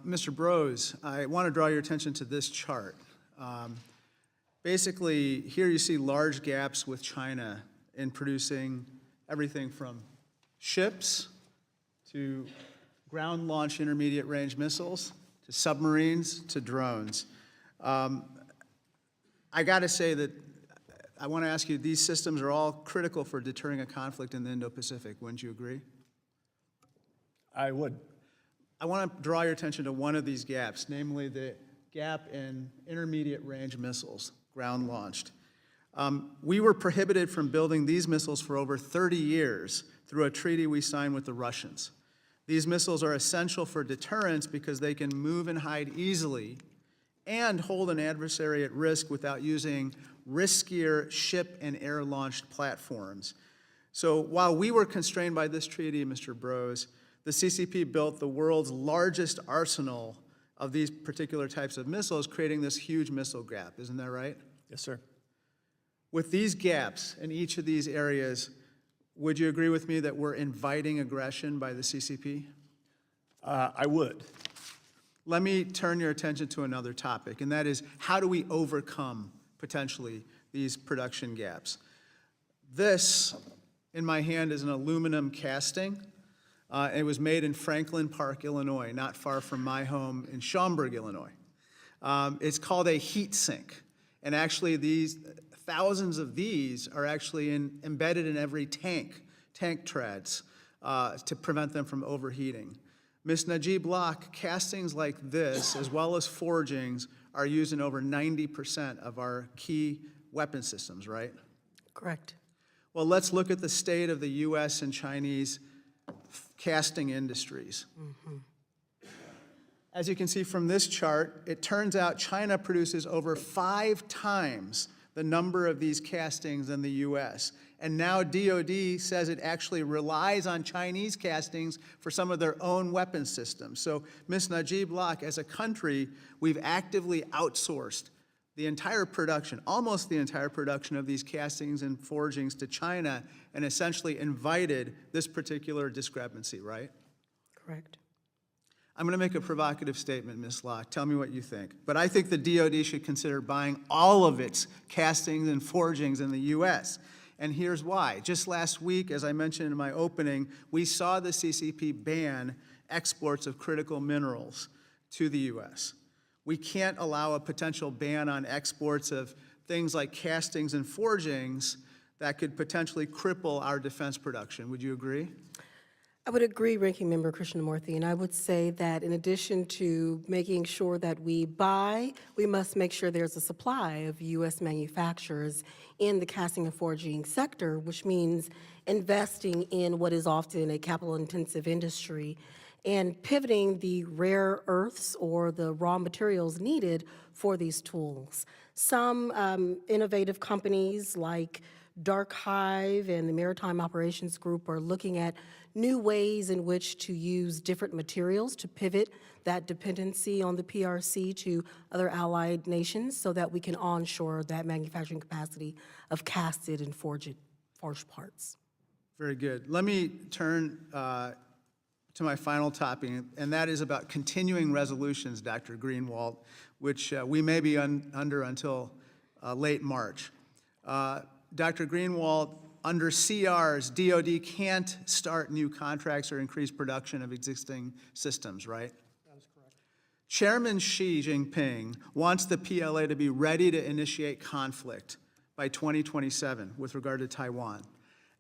Mr. Brose, I want to draw your attention to this chart. Basically, here you see large gaps with China in producing everything from ships to ground launch intermediate range missiles to submarines to drones. I got to say that I want to ask you, these systems are all critical for deterring a conflict in the Indo-Pacific. Wouldn't you agree? I would. I want to draw your attention to one of these gaps, namely the gap in intermediate range missiles, ground launched. We were prohibited from building these missiles for over 30 years through a treaty we signed with the Russians. These missiles are essential for deterrence because they can move and hide easily and hold an adversary at risk without using riskier ship and air-launched platforms. So while we were constrained by this treaty, Mr. Brose, the CCP built the world's largest arsenal of these particular types of missiles, creating this huge missile gap. Isn't that right? Yes, sir. With these gaps in each of these areas, would you agree with me that we're inviting aggression by the CCP? I would. Let me turn your attention to another topic, and that is, how do we overcome, potentially, these production gaps? This, in my hand, is an aluminum casting. It was made in Franklin Park, Illinois, not far from my home in Schaumburg, Illinois. It's called a heat sink, and actually thousands of these are actually embedded in every tank treads, to prevent them from overheating. Ms. Najib Locke, castings like this, as well as forgings, are used in over 90% of our key weapon systems, right? Correct. Well, let's look at the state of the U.S. and Chinese casting industries. As you can see from this chart, it turns out China produces over 5 times the number of these castings than the U.S. And now DOD says it actually relies on Chinese castings for some of their own weapon systems. So, Ms. Najib Locke, as a country, we've actively outsourced the entire production, almost the entire production of these castings and forgings to China, and essentially invited this particular discrepancy, right? Correct. I'm going to make a provocative statement, Ms. Locke. Tell me what you think. But I think the DOD should consider buying all of its castings and forgings in the U.S., and here's why. Just last week, as I mentioned in my opening, we saw the CCP ban exports of critical minerals to the U.S. We can't allow a potential ban on exports of things like castings and forgings that could potentially cripple our defense production. Would you agree? I would agree, Ranking Member Krishnamoorthi, and I would say that in addition to making sure that we buy, we must make sure there's a supply of U.S. manufacturers in the casting and forging sector, which means investing in what is often a capital-intensive industry and pivoting the rare earths or the raw materials needed for these tools. Some innovative companies like Dark Hive and the Maritime Operations Group are looking at new ways in which to use different materials to pivot that dependency on the PRC to other allied nations so that we can onshore that manufacturing capacity of casted and forged parts. Very good. Let me turn to my final topic, and that is about continuing resolutions, Dr. Greenwald, which we may be under until late March. Dr. Greenwald, under CRs, DOD can't start new contracts or increase production of existing systems, right? That is correct. Chairman Xi Jinping wants the PLA to be ready to initiate conflict by 2027 with regard to Taiwan.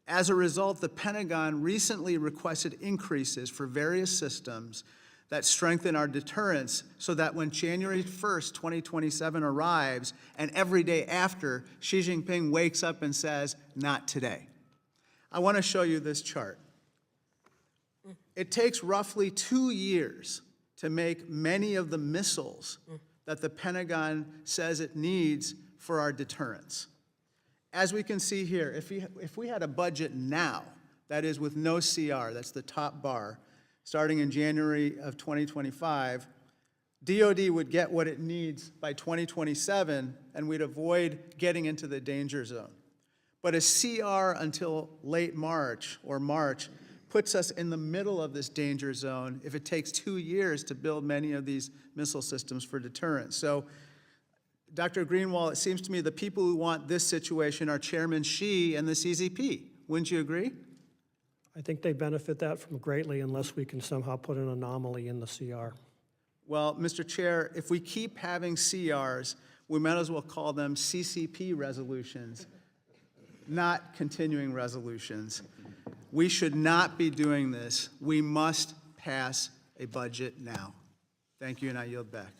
As a result, the Pentagon recently requested increases for various systems that strengthen our deterrence so that when January 1st, 2027 arrives and every day after, Xi Jinping wakes up and says, not today. I want to show you this chart. It takes roughly 2 years to make many of the missiles that the Pentagon says it needs for our deterrence. As we can see here, if we had a budget now, that is with no CR, that's the top bar, starting in January of 2025, DOD would get what it needs by 2027, and we'd avoid getting into the danger zone. But a CR until late March or March puts us in the middle of this danger zone if it takes 2 years to build many of these missile systems for deterrence. So, Dr. Greenwald, it seems to me the people who want this situation are Chairman Xi and the CZP. Wouldn't you agree? I think they benefit that from greatly unless we can somehow put an anomaly in the CR. Well, Mr. Chair, if we keep having CRs, we might as well call them CCP resolutions, not continuing resolutions. We should not be doing this. We must pass a budget now. Thank you, and I yield back.